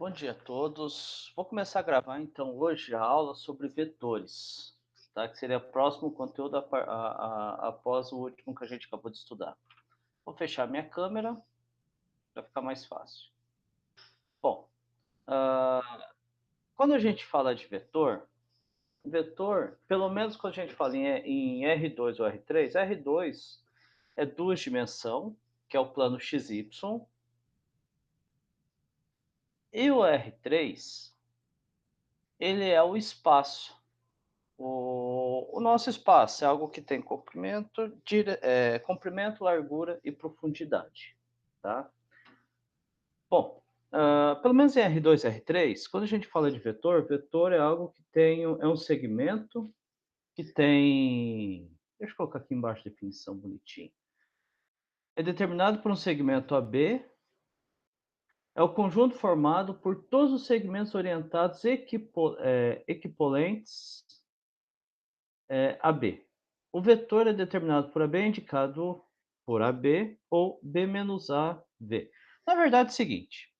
Bom dia a todos. Vou começar a gravar então hoje a aula sobre vetores, tá? Que seria o próximo conteúdo após o último que a gente acabou de estudar. Vou fechar minha câmera para ficar mais fácil. Bom, ah, quando a gente fala de vetor, vetor, pelo menos quando a gente fala em R2 ou R3, R2 é duas dimensão, que é o plano XY, e o R3, ele é o espaço. O nosso espaço é algo que tem comprimento, comprimento, largura e profundidade, tá? Bom, pelo menos em R2 e R3, quando a gente fala de vetor, vetor é algo que tem é um segmento que tem, deixa eu colocar aqui embaixo a definição bonitinho. É determinado por um segmento AB, é o conjunto formado por todos os segmentos orientados equivalentes a B. O vetor é determinado por AB indicado por AB ou B menos AV. Na verdade é o seguinte,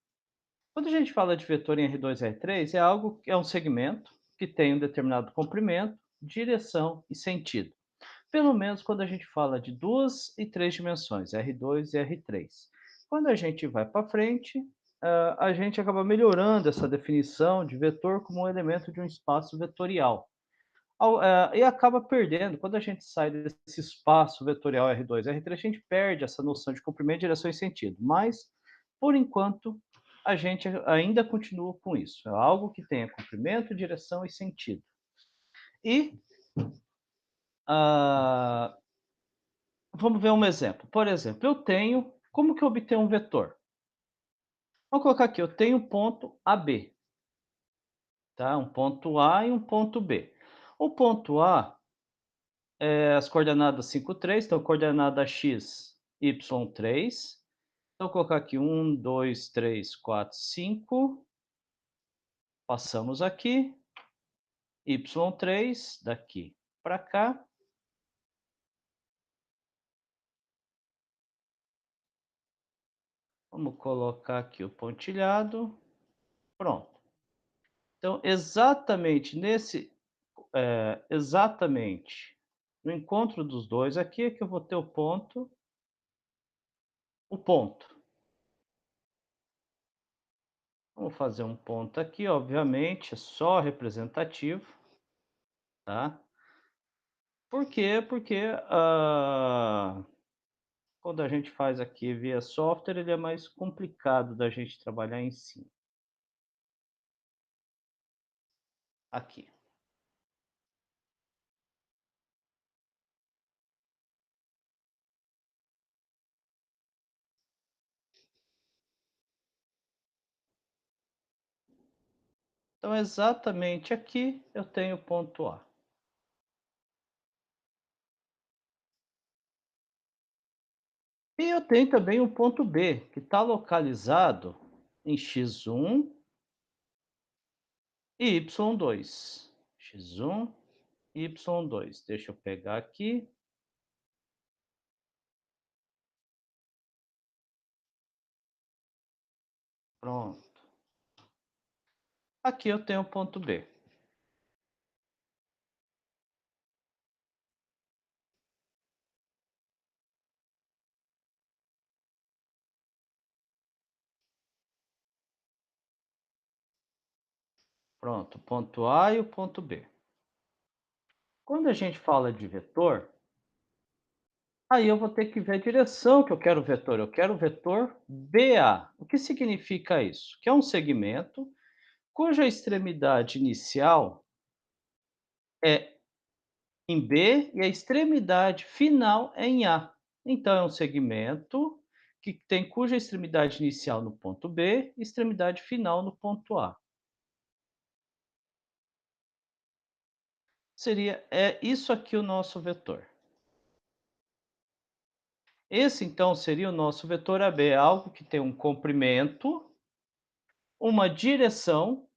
quando a gente fala de vetor em R2 e R3, é algo que é um segmento que tem um determinado comprimento, direção e sentido. Pelo menos quando a gente fala de duas e três dimensões, R2 e R3. Quando a gente vai para frente, a gente acaba melhorando essa definição de vetor como um elemento de um espaço vetorial. E acaba perdendo, quando a gente sai desse espaço vetorial R2, R3, a gente perde essa noção de comprimento, direção e sentido. Mas, por enquanto, a gente ainda continua com isso. É algo que tenha comprimento, direção e sentido. E ah, vamos ver um exemplo. Por exemplo, eu tenho. Como que eu obtenho um vetor? Vamos colocar aqui, eu tenho um ponto AB, tá? Um ponto A e um ponto B. O ponto A as coordenadas 5, 3, então coordenada x, y 3. Então, vou colocar aqui 1, 2, 3, 4, 5. Passamos aqui, y 3, daqui para cá. Vamos colocar aqui o pontilhado. Pronto. Então, exatamente no encontro dos dois aqui é que eu vou ter o ponto. Vamos fazer um ponto aqui, obviamente, é só representativo, tá? Por quê? Porque quando a gente faz aqui via software, ele é mais complicado da gente trabalhar em si. Aqui. Então, exatamente aqui eu tenho o ponto A. E eu tenho também o ponto B, que está localizado em x1 e y2. X1 e y2. Deixa eu pegar aqui. Pronto. Aqui eu tenho o ponto B. Pronto, o ponto A e o ponto B. Quando a gente fala de vetor, aí eu vou ter que ver a direção que eu quero o vetor. Eu quero o vetor BA. O que significa isso? Que é um segmento cuja extremidade inicial é em B e a extremidade final é em A. Então, é um segmento que tem cuja extremidade inicial no ponto B e extremidade final no ponto A. É isso aqui o nosso vetor. Esse, então, seria o nosso vetor AB, algo que tem um comprimento, uma direção,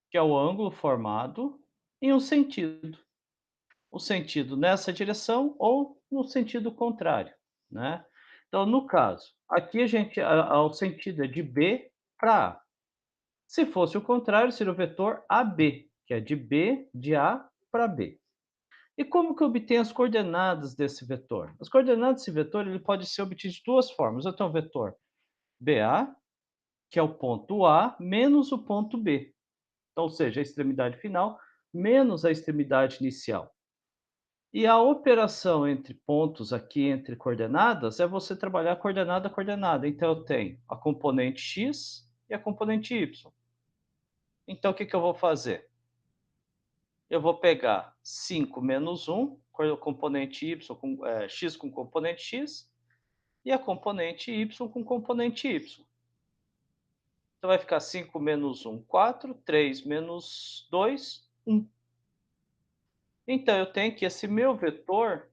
que é o ângulo formado, e um sentido. O sentido nessa direção ou no sentido contrário, né. Então, no caso, aqui o sentido é de B para A. Se fosse o contrário, seria o vetor AB, que é de A para B. E como que eu obtenho as coordenadas desse vetor? As coordenadas desse vetor ele pode ser obtido de duas formas. Eu tenho o vetor BA, que é o ponto A, menos o ponto B. Então, ou seja, a extremidade final menos a extremidade inicial. E a operação entre pontos aqui, entre coordenadas, é você trabalhar coordenada a coordenada. Então, eu tenho a componente x e a componente y. Então, o que, que eu vou fazer? Eu vou pegar 5 menos 1, componente y com x com componente x, e a componente y com componente y. Então vai ficar 5 menos 1, 4, 3 menos 2, 1. Então eu tenho que esse meu vetor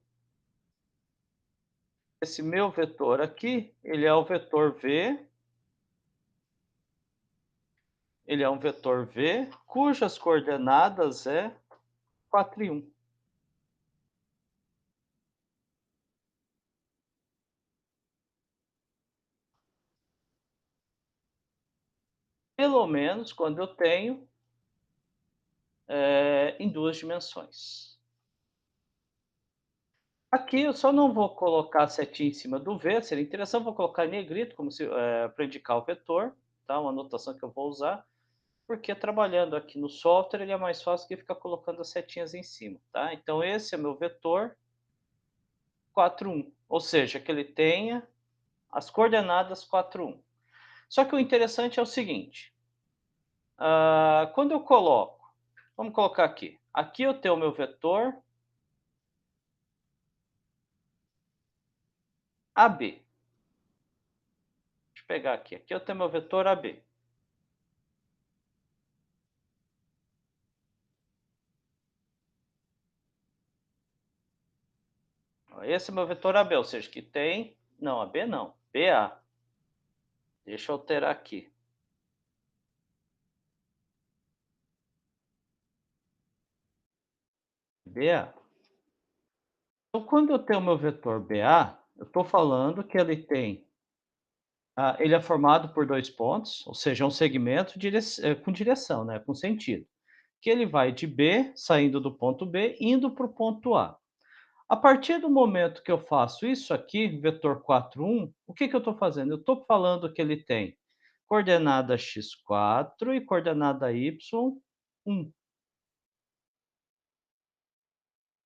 aqui, ele é o vetor v, ele é um vetor v, cujas coordenadas é 4 e 1. Pelo menos quando eu tenho em duas dimensões. Aqui eu só não vou colocar a setinha em cima do V, seria interessante, vou colocar em negrito, como se, para indicar o vetor, tá? Uma anotação que eu vou usar, porque trabalhando aqui no software ele é mais fácil que ficar colocando as setinhas em cima, tá? Então esse é meu vetor 4, 1, ou seja, que ele tenha as coordenadas 4, 1. Só que o interessante é o seguinte, quando eu coloco, vamos colocar aqui eu tenho o meu vetor AB. Deixa eu pegar aqui eu tenho meu vetor AB. Esse é meu vetor AB, ou seja, que tem... Não, AB não, BA. Deixa eu alterar aqui. BA. Então, quando eu tenho o meu vetor BA, eu estou falando que ele tem... ele é formado por dois pontos, ou seja, um segmento com direção, né, com sentido. Que ele vai de B, saindo do ponto B, indo para o ponto A. A partir do momento que eu faço isso aqui, vetor 4, 1, o que, que eu estou fazendo? Eu estou falando que ele tem coordenada x4 e coordenada y1,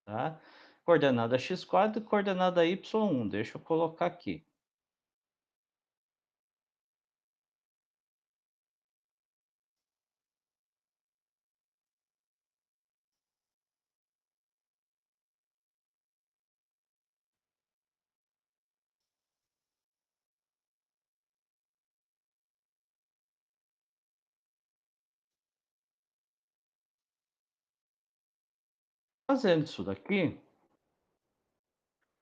tá? Coordenada x4 e coordenada y1, deixa eu colocar aqui. Fazendo isso daqui,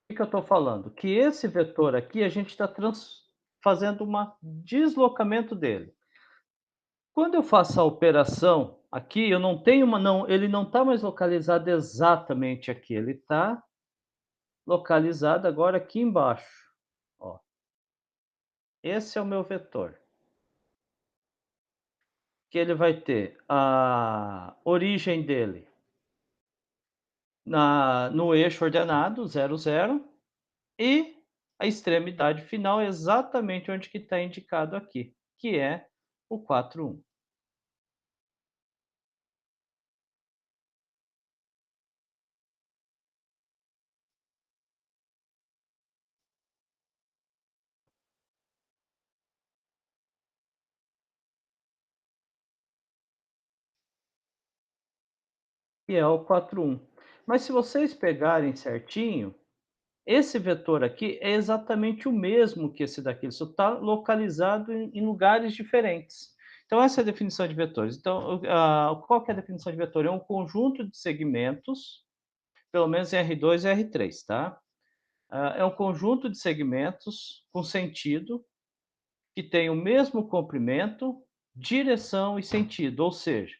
o que eu estou falando? Que esse vetor aqui, a gente está fazendo um deslocamento dele. Quando eu faço a operação aqui, eu não tenho uma, não, ele não está mais localizado exatamente aqui, ele está localizado agora aqui embaixo. Ó. Esse é o meu vetor. Que ele vai ter a origem dele no eixo ordenado 0, 0 e a extremidade final é exatamente onde que está indicado aqui, que é o 4, 1. Que é o 4, 1. Mas se vocês pegarem certinho, esse vetor aqui é exatamente o mesmo que esse daqui, ele só está localizado em lugares diferentes. Então, essa é a definição de vetores. Então, qual que é a definição de vetor? É um conjunto de segmentos, pelo menos em R2 e R3, tá? É um conjunto de segmentos com sentido que tem o mesmo comprimento, direção e sentido, ou seja,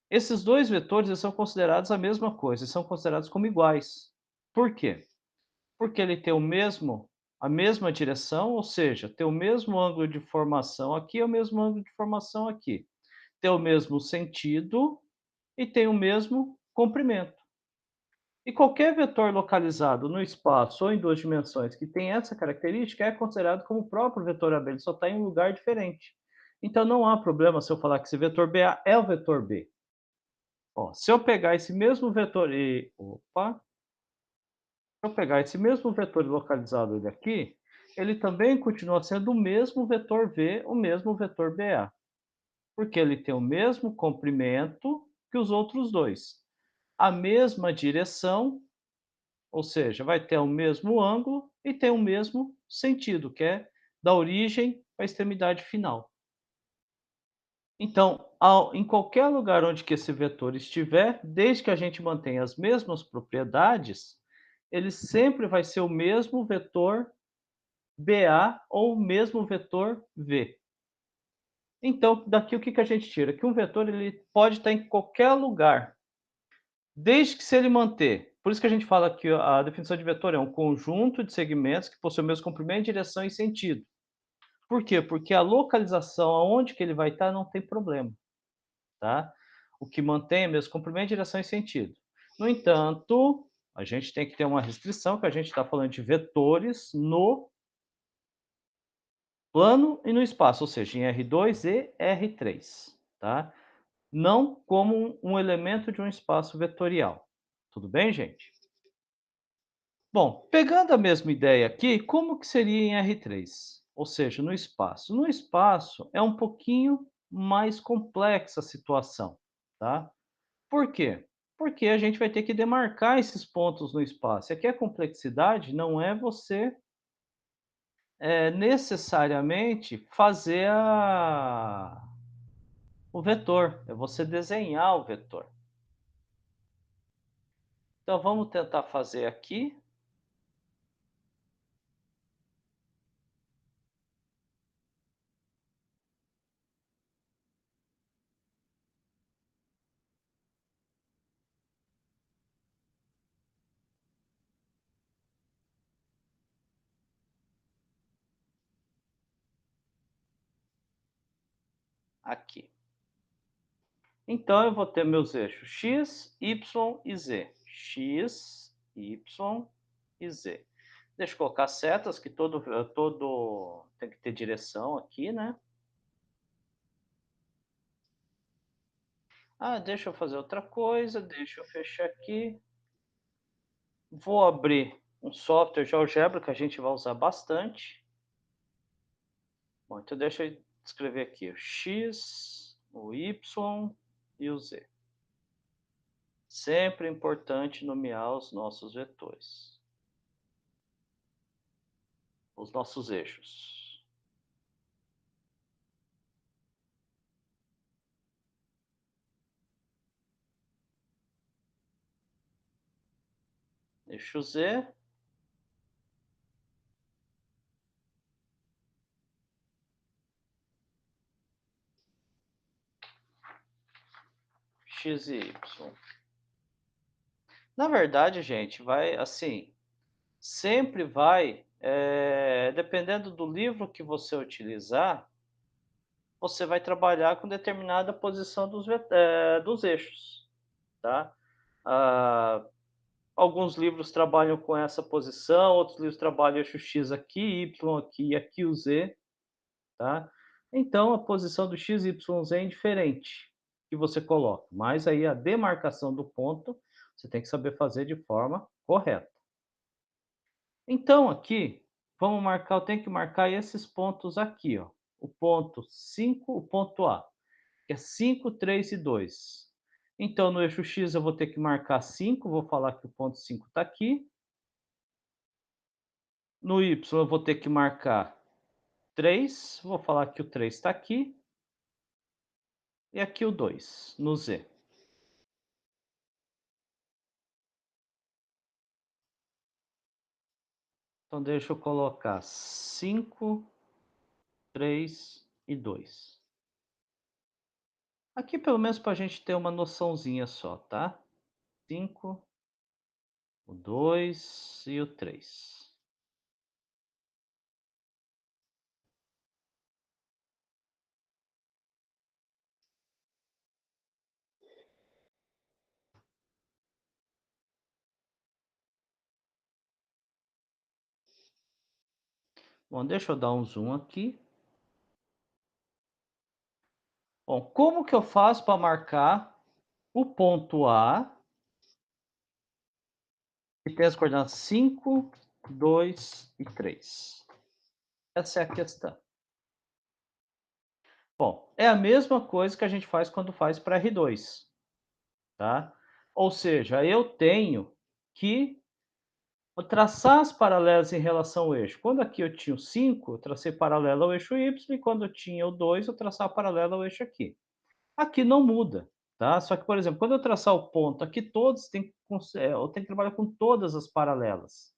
esses dois vetores eles são considerados a mesma coisa, são considerados como iguais. Por quê? Porque ele tem a mesma direção, ou seja, tem o mesmo ângulo de formação aqui, é o mesmo ângulo de formação aqui. tem o mesmo sentido e tem o mesmo comprimento. E qualquer vetor localizado no espaço ou em duas dimensões que tem essa característica é considerado como o próprio vetor AB, ele só está em um lugar diferente. Então não há problema se eu falar que esse vetor BA é o vetor B. Ó, se eu pegar esse mesmo vetor e opa, se eu pegar esse mesmo vetor localizado ele aqui, ele também continua sendo o mesmo vetor V, o mesmo vetor BA, porque ele tem o mesmo comprimento que os outros dois, a mesma direção, ou seja, vai ter o mesmo ângulo e tem o mesmo sentido, que é da origem à extremidade final. Então, em qualquer lugar onde que esse vetor estiver, desde que a gente mantenha as mesmas propriedades, ele sempre vai ser o mesmo vetor BA ou o mesmo vetor V. Então, daqui o que que a gente tira? Que um vetor ele pode estar em qualquer lugar, desde que se ele manter. Por isso que a gente fala que a definição de vetor é um conjunto de segmentos que possui o mesmo comprimento, direção e sentido. Por quê? Porque a localização aonde que ele vai estar não tem problema, tá? O que mantém é mesmo comprimento, direção e sentido. No entanto, a gente tem que ter uma restrição, que a gente está falando de vetores no plano e no espaço, ou seja, em R2 e R3, tá? Não como um elemento de um espaço vetorial. Tudo bem, gente? Bom, pegando a mesma ideia aqui, como que seria em R3? Ou seja, no espaço. No espaço é um pouquinho mais complexa a situação, tá? Por quê? Porque a gente vai ter que demarcar esses pontos no espaço. E aqui a complexidade não é você necessariamente fazer o vetor, é você desenhar o vetor. Então vamos tentar fazer aqui. Aqui. Então eu vou ter meus eixos x, y e z. X, y e z. Deixa eu colocar setas, que todo tem que ter direção aqui, né? Ah, deixa eu fazer outra coisa, deixa eu fechar aqui. Vou abrir um software de algebra que a gente vai usar bastante. Bom, então deixa eu escrever aqui o x, o y e o z. Sempre é importante nomear os nossos vetores, os nossos eixos. Eixo z, x e y. Na verdade, gente, vai assim, sempre vai, dependendo do livro que você utilizar, você vai trabalhar com determinada posição dos eixos, tá? Ah, alguns livros trabalham com essa posição, outros livros trabalham eixo X aqui, Y aqui e aqui o Z, tá? Então a posição do X, Y, Z é indiferente que você coloca, mas aí a demarcação do ponto você tem que saber fazer de forma correta. Então aqui, vamos marcar, eu tenho que marcar esses pontos aqui, ó. O ponto 5, o ponto A, que é 5, 3 e 2. Então no eixo X eu vou ter que marcar 5, vou falar que o ponto 5 está aqui. No Y eu vou ter que marcar 3, vou falar que o 3 está aqui. E aqui o 2 no Z. Então deixa eu colocar 5, 3 e 2. Aqui pelo menos para a gente ter uma noçãozinha só, tá? 5, o 2 e o 3. Bom, deixa eu dar um zoom aqui. Bom, como que eu faço para marcar o ponto A, que tem as coordenadas 5, 2 e 3? Essa é a questão. Bom, é a mesma coisa que a gente faz quando faz para R2, tá? Ou seja, eu tenho que traçar as paralelas em relação ao eixo. Quando aqui eu tinha o 5, eu tracei paralela ao eixo Y, e quando eu tinha o 2, eu traçava paralela ao eixo aqui. Aqui não muda, tá? Só que, por exemplo, quando eu traçar o ponto aqui, todos têm que, eu tenho que trabalhar com todas as paralelas.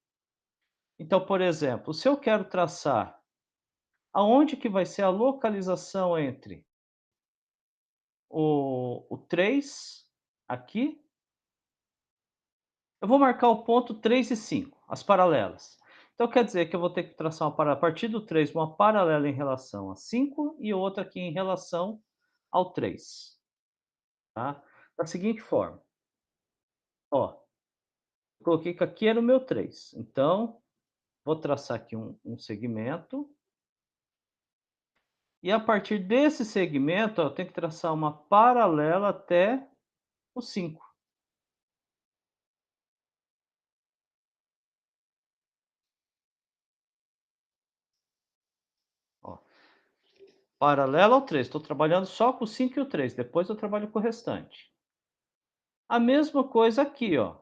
Então, por exemplo, se eu quero traçar aonde que vai ser a localização entre o 3 aqui, eu vou marcar o ponto 3 e 5, as paralelas. Então quer dizer que eu vou ter que traçar a partir do 3 uma paralela em relação a 5 e outra aqui em relação ao 3, tá? Da seguinte forma, ó, coloquei que aqui era o meu 3, então vou traçar aqui um segmento, e a partir desse segmento, ó, eu tenho que traçar uma paralela até o 5. Ó, paralela ao 3, estou trabalhando só com o 5 e o 3, depois eu trabalho com o restante. A mesma coisa aqui, ó.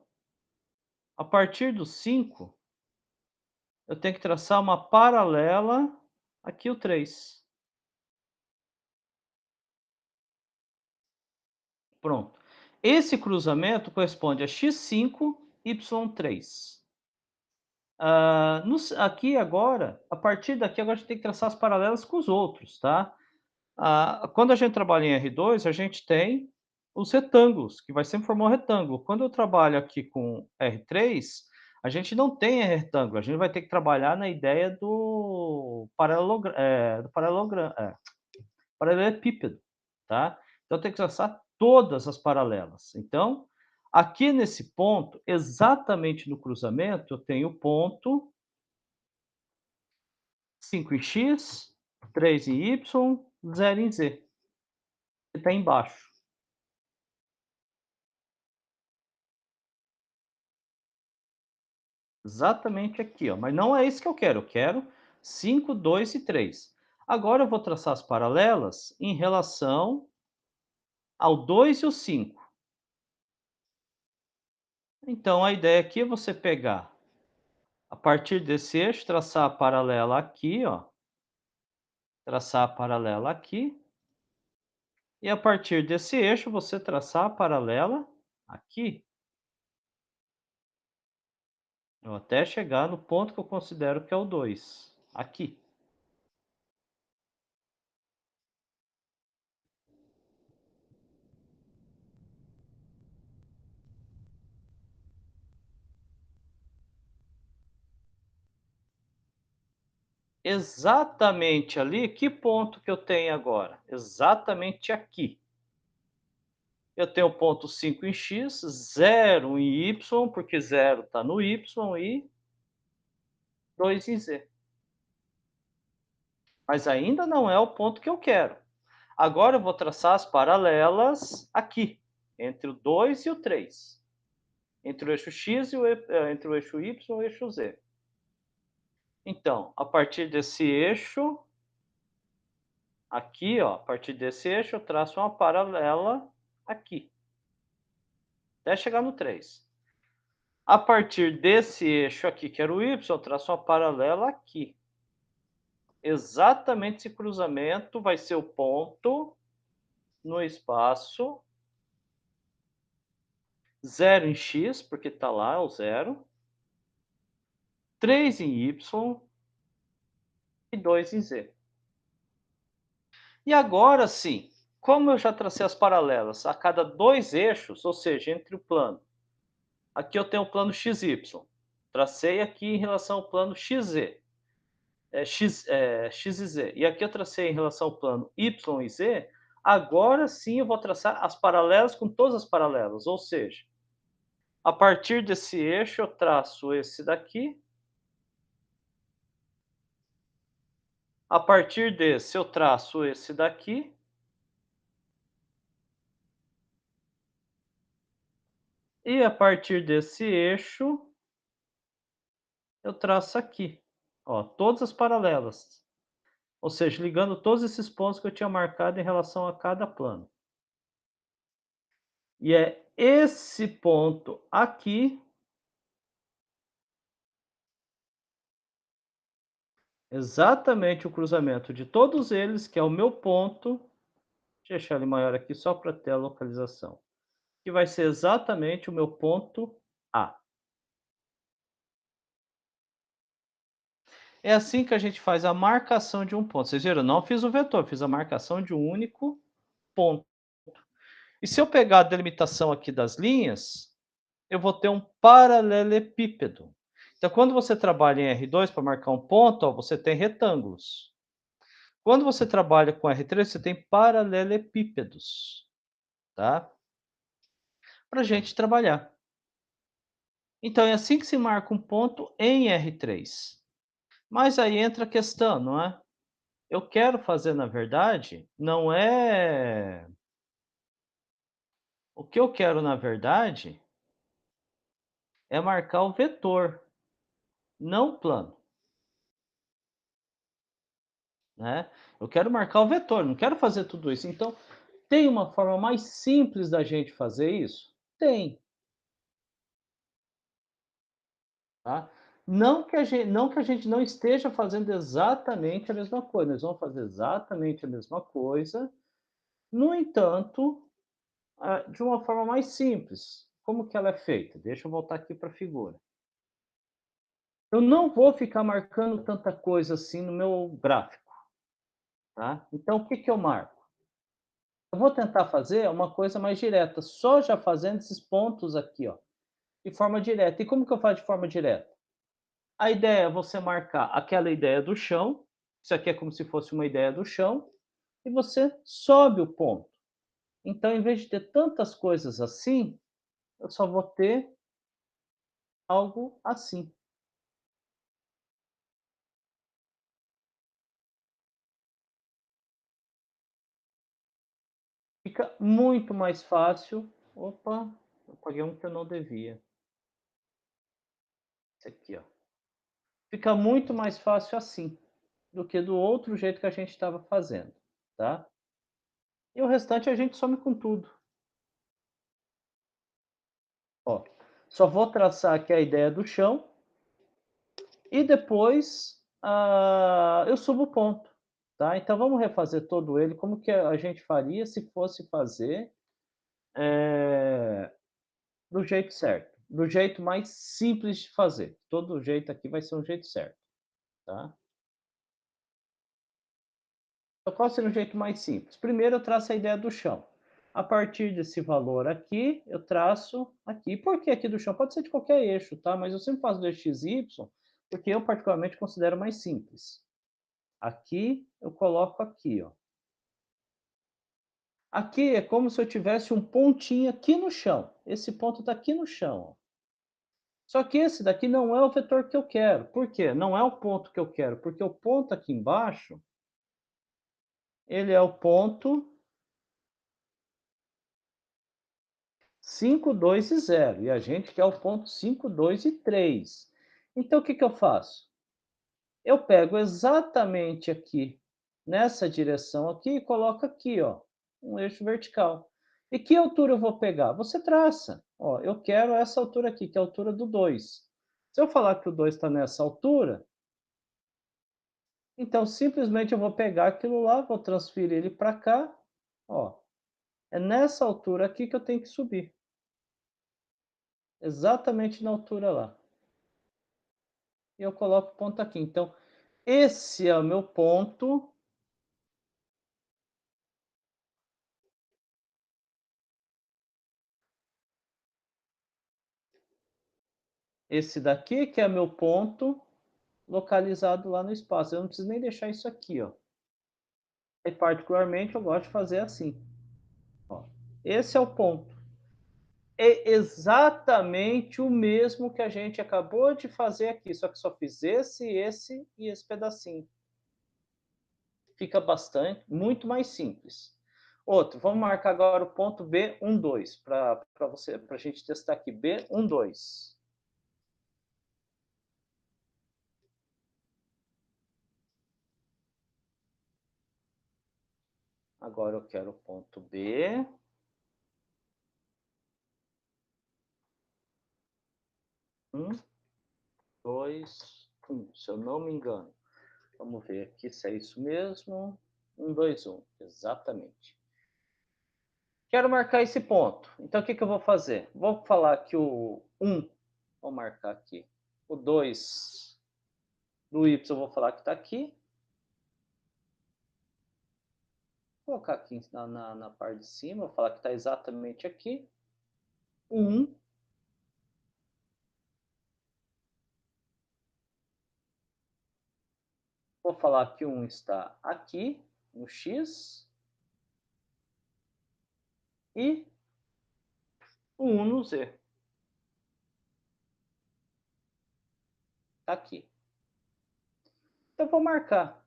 A partir do 5, eu tenho que traçar uma paralela aqui o 3. Pronto. Esse cruzamento corresponde a x5, y3. Aqui agora, a partir daqui, agora a gente tem que traçar as paralelas com os outros, tá? Quando a gente trabalha em R2, a gente tem os retângulos, que vai sempre formar um retângulo. Quando eu trabalho aqui com R3, a gente não tem retângulo, a gente vai ter que trabalhar na ideia do paralelepípedo, tá? Então tem que traçar todas as paralelas. Então, aqui nesse ponto, exatamente no cruzamento, eu tenho o ponto 5 em x, 3 em y, 0 em z, que está embaixo. Exatamente aqui, ó, mas não é isso que eu quero 5, 2 e 3. Agora eu vou traçar as paralelas em relação ao 2 e o 5. Então a ideia aqui é você pegar, a partir desse eixo, traçar a paralela aqui, ó, traçar a paralela aqui, e a partir desse eixo você traçar a paralela aqui, até chegar no ponto que eu considero que é o 2, aqui. Exatamente ali, que ponto que eu tenho agora? Exatamente aqui. Eu tenho o ponto 5 em x, 0 em y, porque 0 está no y, e 2 em z. Mas ainda não é o ponto que eu quero. Agora eu vou traçar as paralelas aqui, entre o 2 e o 3. Entre o eixo x e entre o eixo y e o eixo z. Então, a partir desse eixo, aqui, ó, a partir desse eixo, eu traço uma paralela aqui, até chegar no 3. A partir desse eixo aqui, que era o y, eu traço uma paralela aqui. Exatamente esse cruzamento vai ser o ponto no espaço 0 em x, porque está lá, é o 0, 3 em y e 2 em z. E agora sim, como eu já tracei as paralelas a cada dois eixos, ou seja, entre o plano, aqui eu tenho o plano XY, tracei aqui em relação ao plano XZ, X e Z, e aqui eu tracei em relação ao plano Y e Z, agora sim eu vou traçar as paralelas com todas as paralelas, ou seja, a partir desse eixo eu traço esse daqui, A partir desse, eu traço esse daqui. E a partir desse eixo, eu traço aqui, ó, todas as paralelas. Ou seja, ligando todos esses pontos que eu tinha marcado em relação a cada plano. E é esse ponto aqui, exatamente o cruzamento de todos eles, que é o meu ponto. Deixa eu deixar ele maior aqui só para ter a localização. Que vai ser exatamente o meu ponto A. É assim que a gente faz a marcação de um ponto. Vocês viram? Eu não fiz o vetor, fiz a marcação de um único ponto. E se eu pegar a delimitação aqui das linhas, eu vou ter um paralelepípedo. Então, quando você trabalha em R2 para marcar um ponto, ó, você tem retângulos. Quando você trabalha com R3, você tem paralelepípedos, tá? Para a gente trabalhar. Então, é assim que se marca um ponto em R3. Mas aí entra a questão, não é? Eu quero fazer, na verdade, não é. O que eu quero, na verdade, é marcar o vetor, não o plano, né? Eu quero marcar o vetor, não quero fazer tudo isso. Então, tem uma forma mais simples da gente fazer isso? Tem, tá? Não que a gente não esteja fazendo exatamente a mesma coisa, nós vamos fazer exatamente a mesma coisa, no entanto, de uma forma mais simples. Como que ela é feita? Deixa eu voltar aqui para a figura. Eu não vou ficar marcando tanta coisa assim no meu gráfico, tá? Então o que que eu marco? Eu vou tentar fazer uma coisa mais direta, só já fazendo esses pontos aqui, ó, de forma direta. E como que eu faço de forma direta? A ideia é você marcar aquela ideia do chão, isso aqui é como se fosse uma ideia do chão, e você sobe o ponto. Então, em vez de ter tantas coisas assim, eu só vou ter algo assim. Fica muito mais fácil. Opa, eu paguei um que eu não devia. Esse aqui, ó. Fica muito mais fácil assim, do que do outro jeito que a gente estava fazendo, tá? E o restante a gente some com tudo. Ó, só vou traçar aqui a ideia do chão e depois eu subo o ponto, tá? Então vamos refazer todo ele, como que a gente faria se fosse fazer do jeito certo, do jeito mais simples de fazer. Todo jeito aqui vai ser um jeito certo, tá? Então, qual seria o jeito mais simples? Primeiro eu traço a ideia do chão. A partir desse valor aqui, eu traço aqui. Por que aqui do chão? Pode ser de qualquer eixo, tá? Mas eu sempre faço do eixo XY, porque eu particularmente considero mais simples. Aqui, eu coloco aqui, ó. Aqui é como se eu tivesse um pontinho aqui no chão. Esse ponto está aqui no chão, ó. Só que esse daqui não é o vetor que eu quero. Por quê? Não é o ponto que eu quero, porque o ponto aqui embaixo, ele é o ponto 5, 2 e 0. E a gente quer o ponto 5, 2 e 3. Então, o que que eu faço? Eu pego exatamente aqui, nessa direção aqui, e coloco aqui, ó, um eixo vertical. E que altura eu vou pegar? Você traça. Ó, eu quero essa altura aqui, que é a altura do 2. Se eu falar que o 2 está nessa altura, então simplesmente eu vou pegar aquilo lá, vou transferir ele para cá. Ó, é nessa altura aqui que eu tenho que subir. Exatamente na altura lá. E eu coloco o ponto aqui. Então, esse é o meu ponto. Esse daqui que é meu ponto localizado lá no espaço. Eu não preciso nem deixar isso aqui, ó. E particularmente eu gosto de fazer assim. Ó. Esse é o ponto. É exatamente o mesmo que a gente acabou de fazer aqui, só que só fiz esse e esse pedacinho. fica muito mais simples. Outro, vamos marcar agora o ponto B12 para a gente testar aqui. B12. Agora eu quero o ponto B. 1, 2, 1, se eu não me engano. Vamos ver aqui se é isso mesmo. 1, 2, 1, exatamente. Quero marcar esse ponto. Então, o que eu vou fazer? Vou falar que o 1, vou marcar aqui. O 2 do Y, eu vou falar que está aqui. Vou colocar aqui na parte de cima, vou falar que está exatamente aqui. O 1. Vou falar que o 1 está aqui, no X. E o 1 no Z. Está aqui. Então, eu vou marcar.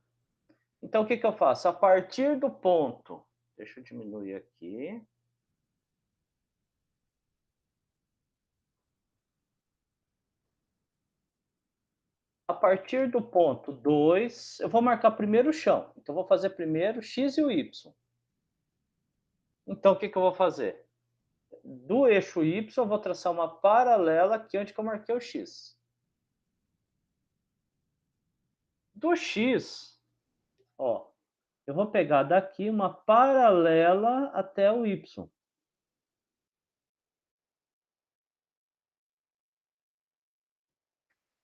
Então, o que eu faço? A partir do ponto... Deixa eu diminuir aqui. A partir do ponto 2, eu vou marcar primeiro o chão. Então, eu vou fazer primeiro X e o Y. Então, o que eu vou fazer? Do eixo Y, eu vou traçar uma paralela aqui onde eu marquei o X. Do X, ó, eu vou pegar daqui uma paralela até o Y.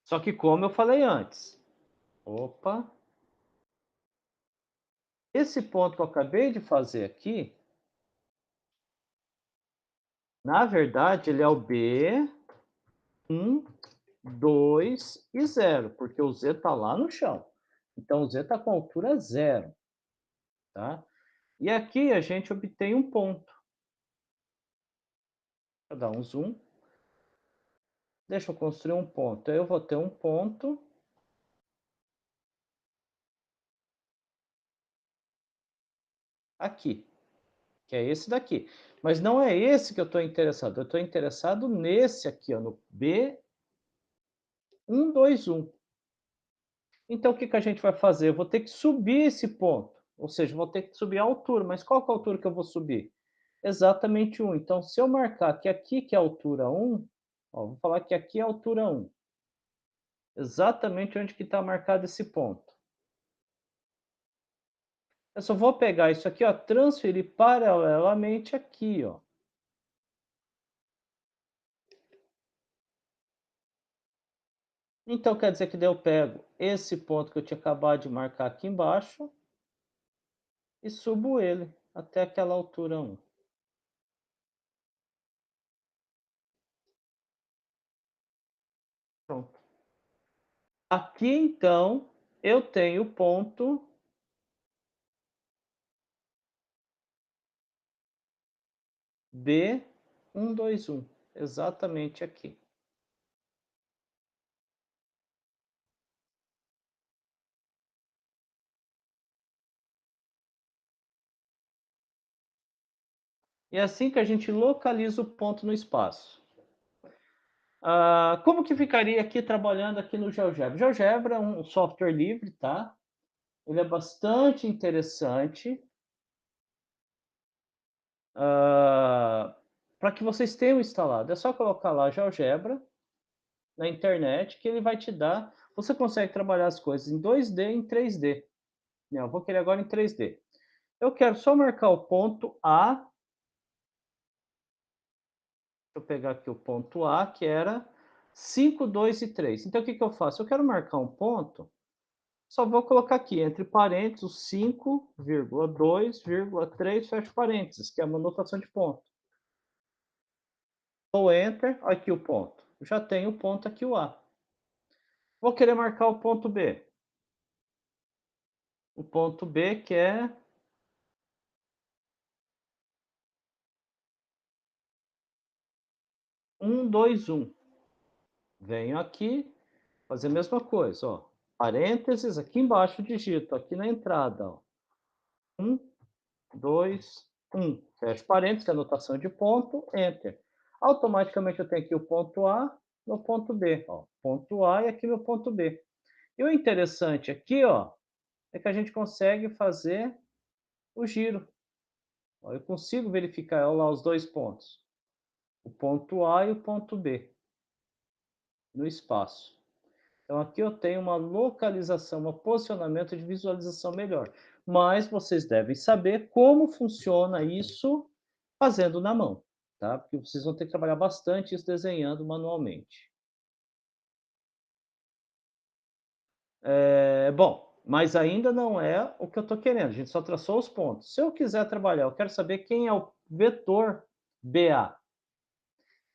Só que como eu falei antes. Opa. Esse ponto que eu acabei de fazer aqui, na verdade, ele é o B, 1, 2 e 0, porque o Z está lá no chão. Então, o Z está com altura 0. Tá? E aqui a gente obtém um ponto. Vou dar um zoom. Deixa eu construir um ponto. Eu vou ter um ponto aqui, que é esse daqui. Mas não é esse que eu estou interessado. Eu estou interessado nesse aqui, ó, no B121. Então, o que a gente vai fazer? Eu vou ter que subir esse ponto. Ou seja, vou ter que subir a altura. Mas qual que é a altura que eu vou subir? Exatamente 1. Então, se eu marcar que aqui que é a altura 1, ó, vou falar que aqui é a altura 1. Exatamente onde que está marcado esse ponto. Eu só vou pegar isso aqui, ó, transferir paralelamente aqui, ó. Então, quer dizer que daí eu pego esse ponto que eu tinha acabado de marcar aqui embaixo e subo ele até aquela altura 1. Pronto. Aqui, então, eu tenho o ponto B121, exatamente aqui. E é assim que a gente localiza o ponto no espaço. Como que ficaria aqui trabalhando aqui no GeoGebra? GeoGebra é um software livre, tá? Ele é bastante interessante. Para que vocês tenham instalado. É só colocar lá GeoGebra na internet que ele vai te dar. Você consegue trabalhar as coisas em 2D e em 3D. Eu vou querer agora em 3D. Eu quero só marcar o ponto A. Deixa eu pegar aqui o ponto A, que era 5, 2 e 3. Então, o que eu faço? Eu quero marcar um ponto, só vou colocar aqui, entre parênteses, 5,2,3, fecho parênteses, que é uma notação de ponto. Dou Enter, aqui o ponto. Já tenho o ponto aqui, o A. Vou querer marcar o ponto B. O ponto B que é 1, 2, 1. Venho aqui, fazer a mesma coisa, ó. Parênteses, aqui embaixo digito, aqui na entrada, ó. 1, 2, 1. Fecho parênteses, que é a anotação de ponto, enter. Automaticamente eu tenho aqui o ponto A no ponto B. Ó, ponto A e aqui meu ponto B. E o interessante aqui, ó, é que a gente consegue fazer o giro. Ó, eu consigo verificar, olha lá os dois pontos. O ponto A e o ponto B no espaço. Então aqui eu tenho uma localização, um posicionamento de visualização melhor. Mas vocês devem saber como funciona isso fazendo na mão, tá? Porque vocês vão ter que trabalhar bastante isso desenhando manualmente. Bom, mas ainda não é o que eu estou querendo, a gente só traçou os pontos. Se eu quiser trabalhar, eu quero saber quem é o vetor BA.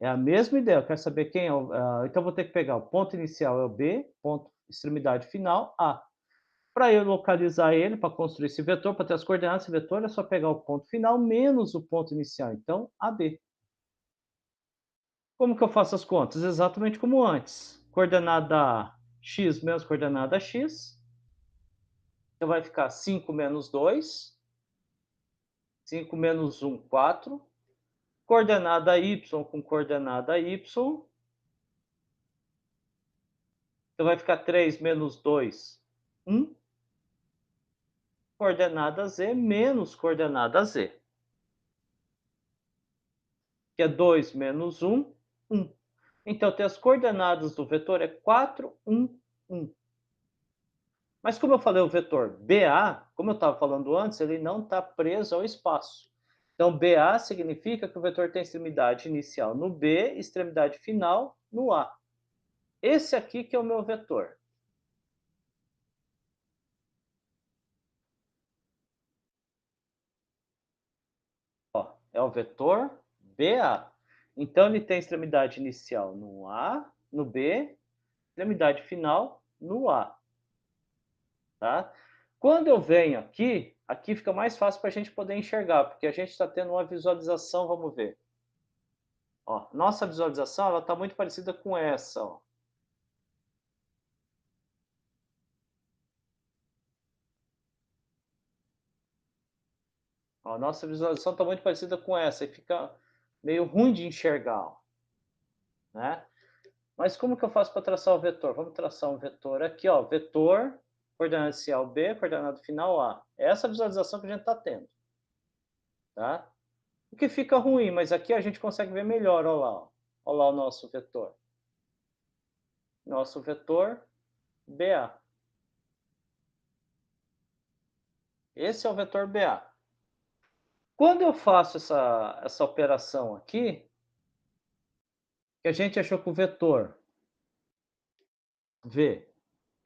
É a mesma ideia, eu quero saber quem é o. Então, eu vou ter que pegar o ponto inicial é o B, ponto extremidade final, A. Para eu localizar ele, para construir esse vetor, para ter as coordenadas desse vetor, é só pegar o ponto final menos o ponto inicial. Então, AB. Como que eu faço as contas? Exatamente como antes. Coordenada x menos coordenada x. Então, vai ficar 5 menos 2. 5 menos 1, 4. Coordenada y com coordenada y. Então, vai ficar 3 menos 2, 1. Coordenada z menos coordenada z. Que é 2 menos 1, 1. Então, tem as coordenadas do vetor é 4, 1, 1. Mas como eu falei o vetor BA, como eu estava falando antes, ele não está preso ao espaço. Então, BA significa que o vetor tem extremidade inicial no B, extremidade final no A. Esse aqui que é o meu vetor. Ó, é o vetor BA. Então, ele tem extremidade inicial no A, no B, extremidade final no A. Tá? Quando eu venho aqui, aqui fica mais fácil para a gente poder enxergar, porque a gente está tendo uma visualização, vamos ver. Ó, nossa visualização ela está muito parecida com essa. Ó. Ó, nossa visualização está muito parecida com essa, e fica meio ruim de enxergar. Ó, né? Mas como que eu faço para traçar o vetor? Vamos traçar um vetor aqui, ó, vetor, coordenada inicial B, coordenada final A. É essa visualização que a gente está tendo. Tá? O que fica ruim, mas aqui a gente consegue ver melhor, olha lá. Ó. Olha lá o nosso vetor. Nosso vetor BA. Esse é o vetor BA. Quando eu faço essa operação aqui, que a gente achou que o vetor V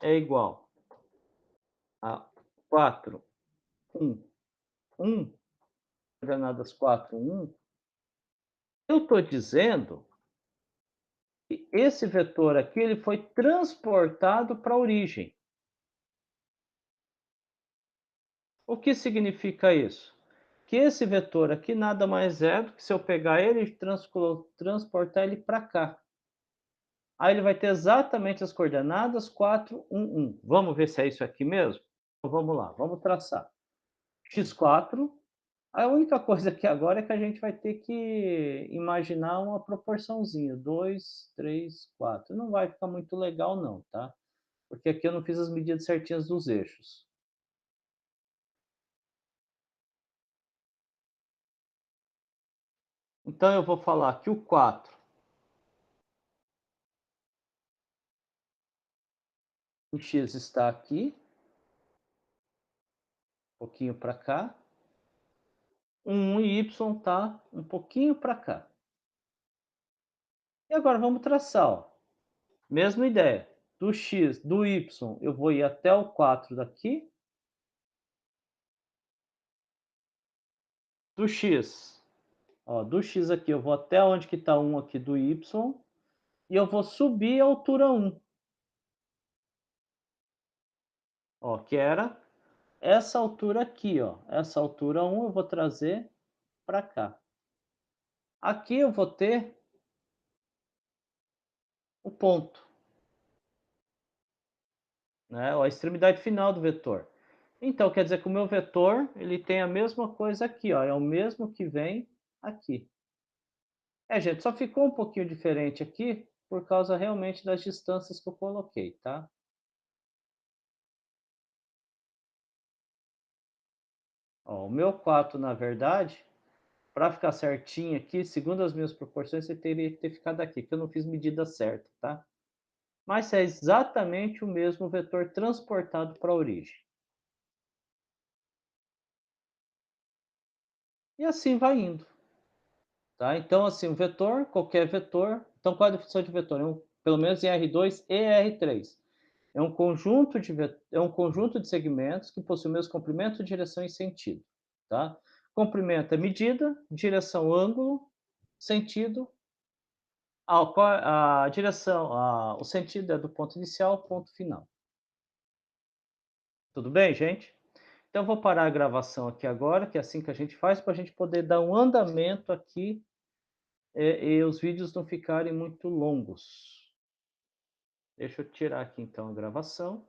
é igual a 4, 1, 1, coordenadas 4, 1, eu estou dizendo que esse vetor aqui ele foi transportado para a origem. O que significa isso? Que esse vetor aqui nada mais é do que se eu pegar ele e transportar ele para cá. Aí ele vai ter exatamente as coordenadas 4, 1, 1. Vamos ver se é isso aqui mesmo? Então vamos lá, vamos traçar. X4. A única coisa aqui agora é que a gente vai ter que imaginar uma proporçãozinha. 2, 3, 4. Não vai ficar muito legal não, tá? Porque aqui eu não fiz as medidas certinhas dos eixos. Então eu vou falar que o 4 em x está aqui, um pouquinho para cá. 1 em y está um pouquinho para cá. E agora vamos traçar, ó. Mesma ideia. Do x, do y, eu vou ir até o 4 daqui. Do x, ó, do x aqui, eu vou até onde que está 1 aqui do y. E eu vou subir a altura 1. Ó, que era essa altura aqui, ó. Essa altura 1 eu vou trazer para cá. Aqui eu vou ter o ponto, né? A extremidade final do vetor. Então, quer dizer que o meu vetor, ele tem a mesma coisa aqui, ó, é o mesmo que vem aqui. É, gente, só ficou um pouquinho diferente aqui, por causa realmente das distâncias que eu coloquei, tá? Ó, o meu 4, na verdade, para ficar certinho aqui, segundo as minhas proporções, você teria que ter ficado aqui, que eu não fiz medida certa, tá? Mas é exatamente o mesmo vetor transportado para a origem. E assim vai indo, tá? Então, assim, o vetor, qualquer vetor. Então, qual é a definição de vetor? Pelo menos em R2 e R3. É um conjunto de segmentos que possui o mesmo comprimento, direção e sentido, tá? Comprimento é medida, direção ângulo, sentido a direção, o sentido é do ponto inicial ao ponto final. Tudo bem, gente? Então eu vou parar a gravação aqui agora, que é assim que a gente faz, para a gente poder dar um andamento aqui, e os vídeos não ficarem muito longos. Deixa eu tirar aqui então a gravação.